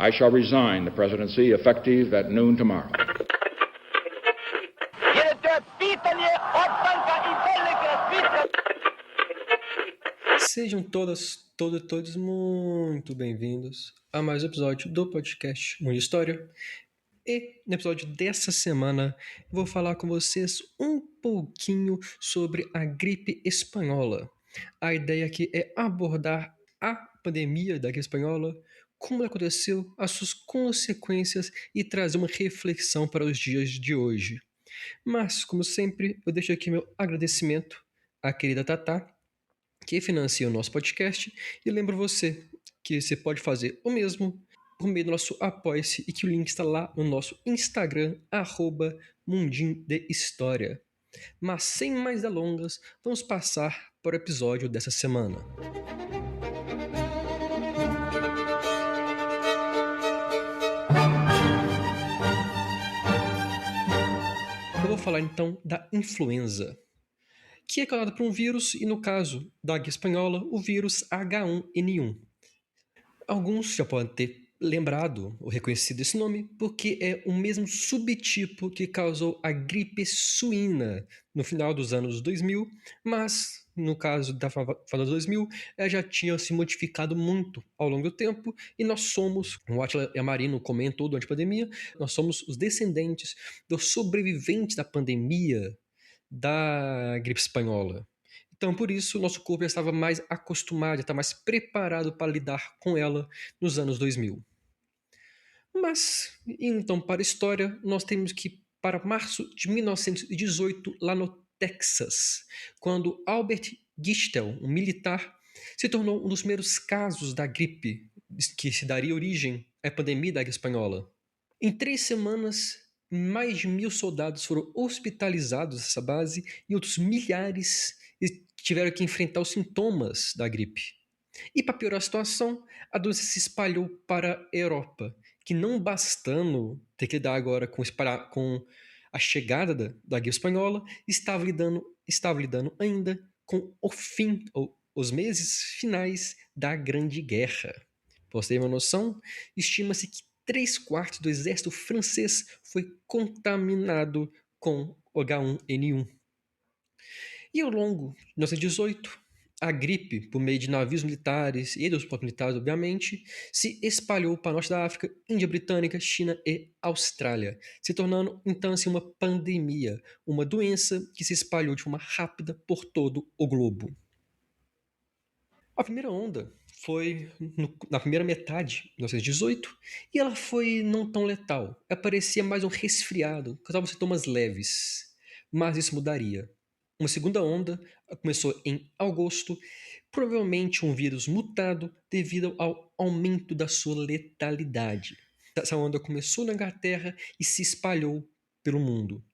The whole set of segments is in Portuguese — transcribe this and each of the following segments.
I shall resign the presidency effective at noon tomorrow. Sejam todos muito bem-vindos a mais um episódio do podcast Mundo História. E no episódio dessa semana eu vou falar com vocês um pouquinho sobre a gripe espanhola. A ideia aqui é abordar a pandemia da gripe espanhola, como ela aconteceu, as suas consequências e trazer uma reflexão para os dias de hoje. Mas, como sempre, eu deixo aqui meu agradecimento à querida Tatá, que financia o nosso podcast, e lembro você que você pode fazer o mesmo por meio do nosso Apoia-se e que o link está lá no nosso Instagram, @mundinhodehistoria. Mas sem mais delongas, vamos passar para o episódio dessa semana. Eu vou falar então da influenza, que é causada por um vírus, e no caso da gripe espanhola, o vírus H1N1. Alguns já podem ter lembrado ou reconhecido esse nome porque é o mesmo subtipo que causou a gripe suína no final dos anos 2000, mas no caso da final dos 2000, ela já tinha se modificado muito ao longo do tempo, e nós somos, como o Átila Yamarino comentou durante a pandemia, nós somos os descendentes dos sobreviventes da pandemia da gripe espanhola. Então, por isso, nosso corpo já estava mais acostumado, já estava mais preparado para lidar com ela nos anos 2000. Mas, então, para a história, nós temos que ir para março de 1918, lá no Texas, quando Albert Gistel, um militar, se tornou um dos primeiros casos da gripe que se daria origem à pandemia da gripe espanhola. Em 3 semanas, mais de 1.000 soldados foram hospitalizados nessa base e outros milhares tiveram que enfrentar os sintomas da gripe. E para piorar a situação, a doença se espalhou para a Europa, que, não bastando ter que lidar agora com a chegada da gripe espanhola, estava lidando ainda com o fim, ou os meses finais da Grande Guerra. Para você ter uma noção, estima-se que 3/4 do exército francês foi contaminado com H1N1. E ao longo de 1918, a gripe, por meio de navios militares e dos próprios militares, obviamente, se espalhou para o norte da África, Índia Britânica, China e Austrália, se tornando então assim uma pandemia, uma doença que se espalhou de forma rápida por todo o globo. A primeira onda foi na primeira metade de 1918 e ela foi não tão letal. Ela parecia mais um resfriado, causava sintomas leves, mas isso mudaria. Uma segunda onda começou em agosto, provavelmente um vírus mutado devido ao aumento da sua letalidade. Essa onda começou na Inglaterra e se espalhou pelo mundo.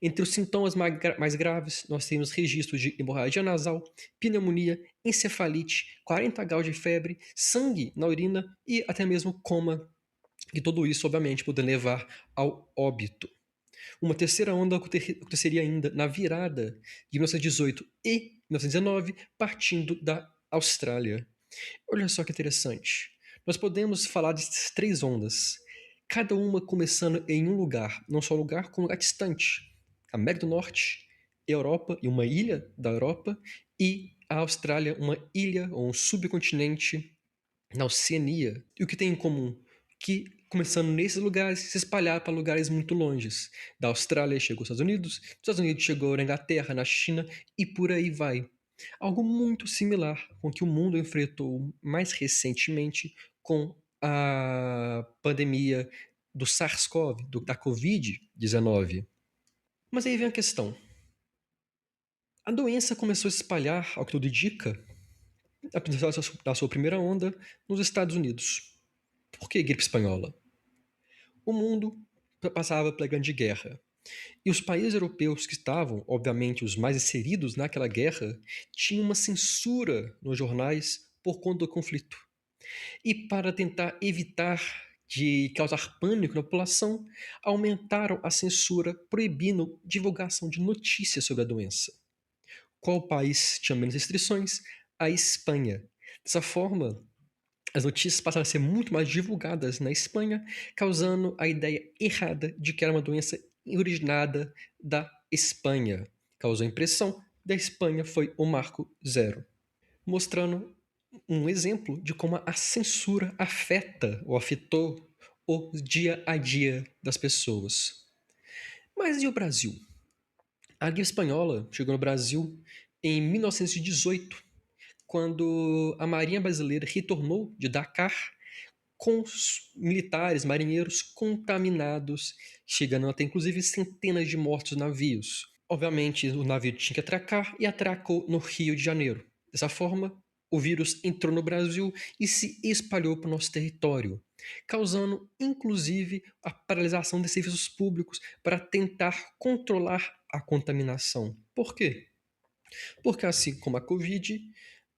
Entre os sintomas mais graves, nós temos registros de hemorragia nasal, pneumonia, encefalite, 40 graus de febre, sangue na urina e até mesmo coma, e tudo isso, obviamente, podendo levar ao óbito. Uma terceira onda aconteceria ainda na virada de 1918 e 1919, partindo da Austrália. Olha só que interessante. Nós podemos falar dessas 3 ondas, cada uma começando em um lugar, não só um lugar, como um lugar distante. América do Norte, Europa e uma ilha da Europa, e a Austrália, uma ilha ou um subcontinente na Oceania. E o que tem em comum? Que, começando nesses lugares, se espalhar para lugares muito longes. Da Austrália chegou aos Estados Unidos, dos Estados Unidos chegou na Inglaterra, na China e por aí vai. Algo muito similar com o que o mundo enfrentou mais recentemente com a pandemia do SARS-CoV, da Covid-19. Mas aí vem a questão. A doença começou a se espalhar, ao que tudo indica, da sua primeira onda, nos Estados Unidos. Por que gripe espanhola? O mundo passava pela Grande Guerra. E os países europeus que estavam, obviamente, os mais inseridos naquela guerra, tinham uma censura nos jornais por conta do conflito. E para tentar evitar de causar pânico na população, aumentaram a censura, proibindo divulgação de notícias sobre a doença. Qual país tinha menos restrições? A Espanha. Dessa forma, As notícias passaram a ser muito mais divulgadas na Espanha, causando a ideia errada de que era uma doença originada da Espanha. Causou a impressão da Espanha foi o marco zero, mostrando um exemplo de como a censura afeta ou afetou o dia a dia das pessoas. Mas e o Brasil? A gripe espanhola chegou no Brasil em 1918, quando a Marinha Brasileira retornou de Dakar com os militares, marinheiros contaminados, chegando até inclusive centenas de mortos navios. Obviamente, o navio tinha que atracar e atracou no Rio de Janeiro. Dessa forma, o vírus entrou no Brasil e se espalhou para o nosso território, causando inclusive a paralisação de serviços públicos para tentar controlar a contaminação. Por quê? Porque assim como a Covid,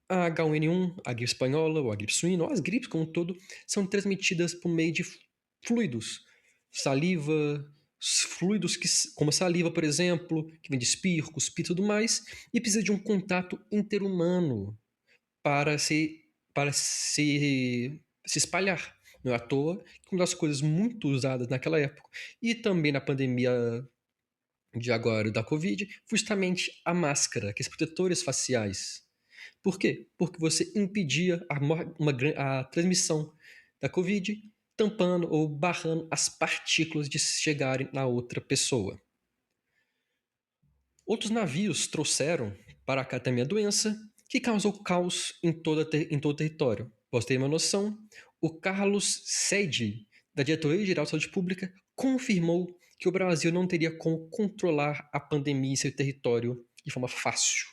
a H1N1, a gripe espanhola ou a gripe suína, ou as gripes como um todo, são transmitidas por meio de fluidos, saliva, fluidos como a saliva, por exemplo, que vem de espirro, cuspir e tudo mais, e precisa de um contato interhumano para se espalhar. Não é à toa que uma das coisas muito usadas naquela época e também na pandemia de agora da Covid foi justamente a máscara, aqueles protetores faciais. Por quê? Porque você impedia a transmissão da Covid, tampando ou barrando as partículas de chegarem na outra pessoa. Outros navios trouxeram para cá também a doença, que causou caos em todo o território. Posso ter uma noção? O Carlos Sedi, da Diretoria-Geral de Saúde Pública, confirmou que o Brasil não teria como controlar a pandemia em seu território de forma fácil.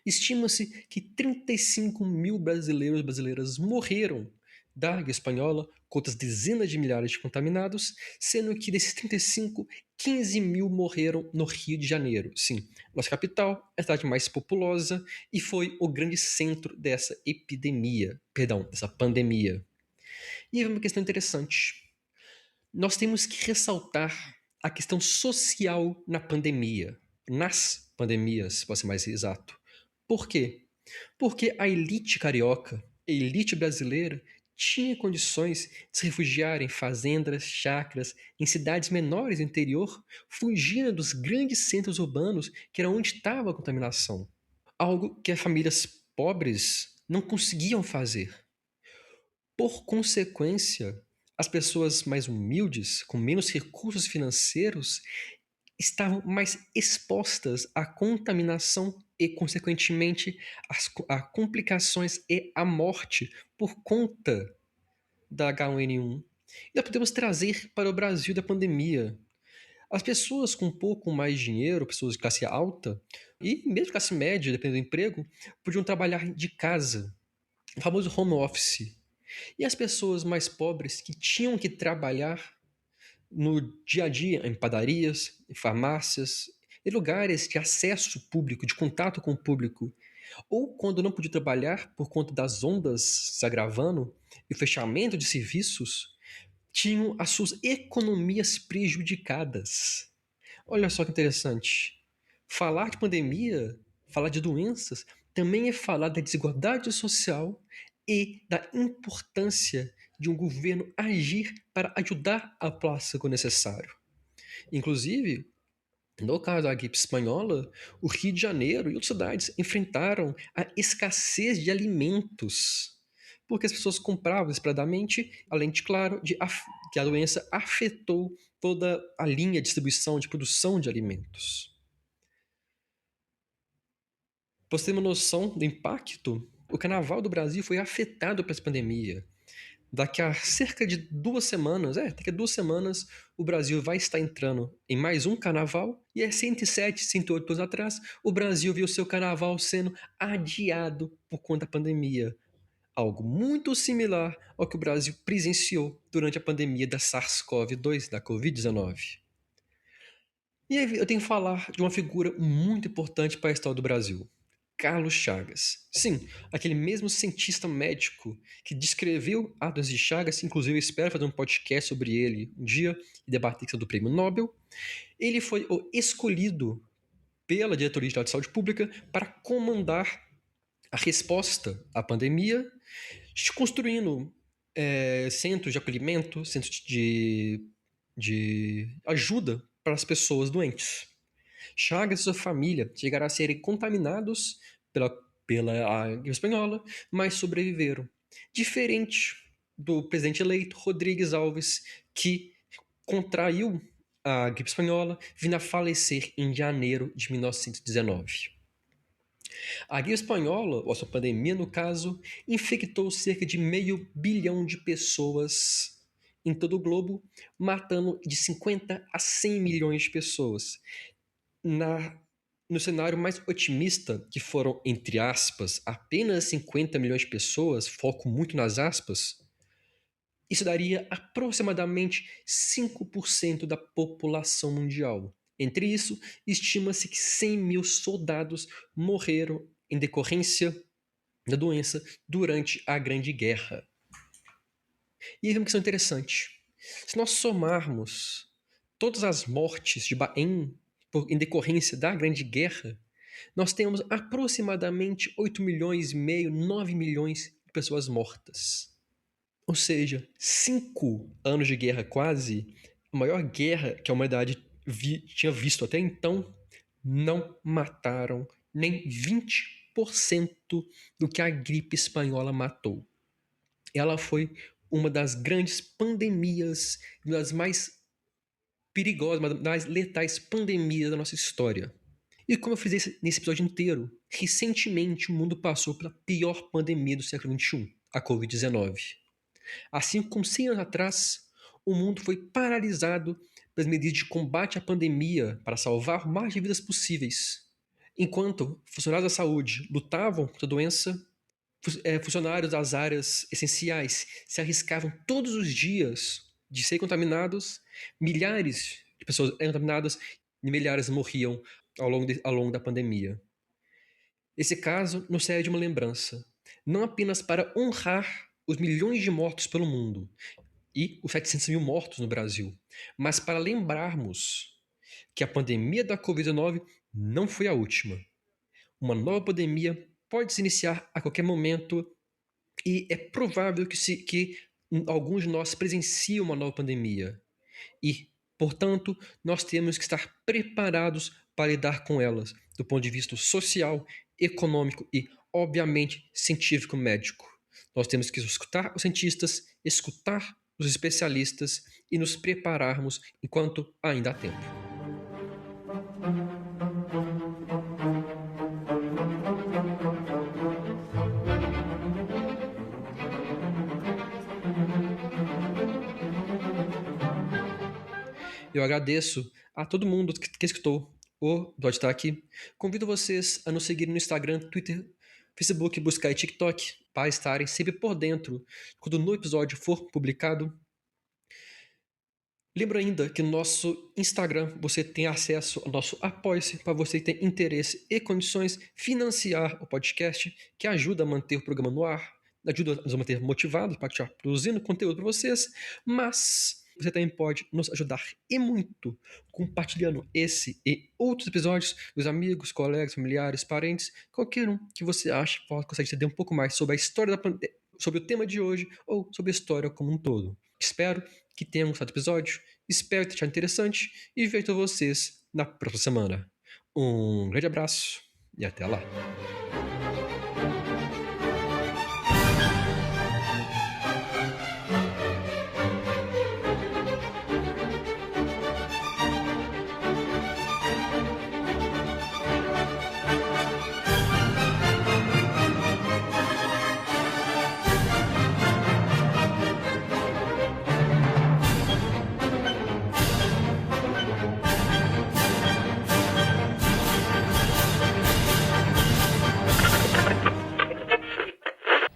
Estima-se que 35 mil brasileiros e brasileiras morreram da gripe espanhola, com outras dezenas de milhares de contaminados, sendo que desses 35, 15 mil morreram no Rio de Janeiro. Sim, nossa capital, a cidade mais populosa e foi o grande centro dessa dessa pandemia. E é uma questão interessante. Nós temos que ressaltar a questão social na pandemia, nas pandemias, para ser mais exato. Por quê? Porque a elite carioca, a elite brasileira, tinha condições de se refugiar em fazendas, chácaras, em cidades menores do interior, fugindo dos grandes centros urbanos, que era onde estava a contaminação. Algo que as famílias pobres não conseguiam fazer. Por consequência, as pessoas mais humildes, com menos recursos financeiros, estavam mais expostas à contaminação e, consequentemente, a complicações e à morte por conta da H1N1. E nós podemos trazer para o Brasil da pandemia. As pessoas com um pouco mais de dinheiro, pessoas de classe alta e mesmo classe média, dependendo do emprego, podiam trabalhar de casa, o famoso home office. E as pessoas mais pobres que tinham que trabalhar no dia a dia em padarias, em farmácias, em lugares de acesso público, de contato com o público, ou quando não podia trabalhar por conta das ondas se agravando e o fechamento de serviços, tinham as suas economias prejudicadas. Olha só que interessante. Falar de pandemia, falar de doenças, também é falar da desigualdade social e da importância de um governo agir para ajudar a população quando necessário. Inclusive, no caso da gripe espanhola, o Rio de Janeiro e outras cidades enfrentaram a escassez de alimentos, porque as pessoas compravam desesperadamente, além de, claro, que a doença afetou toda a linha de distribuição, de produção de alimentos. Para você ter uma noção do impacto, o carnaval do Brasil foi afetado pela pandemia. Daqui a cerca de 2 semanas, daqui a 2 semanas, o Brasil vai estar entrando em mais um carnaval. E 107, 108 anos atrás, o Brasil viu seu carnaval sendo adiado por conta da pandemia. Algo muito similar ao que o Brasil presenciou durante a pandemia da SARS-CoV-2, da Covid-19. E aí eu tenho que falar de uma figura muito importante para a história do Brasil. Carlos Chagas. Sim, aquele mesmo cientista médico que descreveu a doença de Chagas, inclusive eu espero fazer um podcast sobre ele um dia e debater do Prêmio Nobel. Ele foi o escolhido pela Diretoria de Saúde Pública para comandar a resposta à pandemia, construindo centros de acolhimento, centros de ajuda para as pessoas doentes. Chagas e sua família chegaram a serem contaminados pela gripe espanhola, mas sobreviveram. Diferente do presidente eleito Rodrigues Alves, que contraiu a gripe espanhola, vindo a falecer em janeiro de 1919. A gripe espanhola, ou a sua pandemia no caso, infectou cerca de 500 milhões de pessoas em todo o globo, matando de 50 a 100 milhões de pessoas. No cenário mais otimista, que foram, entre aspas, apenas 50 milhões de pessoas, foco muito nas aspas, isso daria aproximadamente 5% da população mundial. Entre isso, estima-se que 100 mil soldados morreram em decorrência da doença durante a Grande Guerra. E aí vem uma questão interessante. Se nós somarmos todas as mortes em decorrência da Grande Guerra, nós temos aproximadamente 8 milhões e meio, 9 milhões de pessoas mortas. Ou seja, 5 anos de guerra quase, a maior guerra que a humanidade tinha visto até então, não mataram nem 20% do que a gripe espanhola matou. Ela foi uma das grandes pandemias, uma das mais perigosas, uma das mais letais pandemias da nossa história. E como eu fiz nesse episódio inteiro, recentemente o mundo passou pela pior pandemia do século XXI, a Covid-19. Assim como 100 anos atrás, o mundo foi paralisado pelas medidas de combate à pandemia para salvar o mais de vidas possíveis. Enquanto funcionários da saúde lutavam contra a doença, funcionários das áreas essenciais se arriscavam todos os dias de serem contaminados, milhares de pessoas eram contaminadas e milhares morriam ao longo da pandemia. Esse caso nos serve de uma lembrança, não apenas para honrar os milhões de mortos pelo mundo e os 700 mil mortos no Brasil, mas para lembrarmos que a pandemia da Covid-19 não foi a última. Uma nova pandemia pode se iniciar a qualquer momento e é provável que alguns de nós presenciem uma nova pandemia. E, portanto, nós temos que estar preparados para lidar com elas, do ponto de vista social, econômico e, obviamente, científico-médico. Nós temos que escutar os cientistas, escutar os especialistas e nos prepararmos enquanto ainda há tempo. Eu agradeço a todo mundo que escutou o Destaque. Convido vocês a nos seguir no Instagram, Twitter, Facebook, buscar e TikTok para estarem sempre por dentro quando o novo episódio for publicado. Lembra ainda que no nosso Instagram você tem acesso ao nosso Apoia-se para você ter interesse e condições financiar o podcast, que ajuda a manter o programa no ar, ajuda a nos manter motivados para continuar produzindo conteúdo para vocês, mas você também pode nos ajudar e muito compartilhando esse e outros episódios com os amigos, colegas, familiares, parentes, qualquer um que você acha que consegue entender um pouco mais sobre a história sobre o tema de hoje ou sobre a história como um todo. Espero que tenham gostado do episódio, espero ter achado interessante e vejo vocês na próxima semana. Um grande abraço e até lá!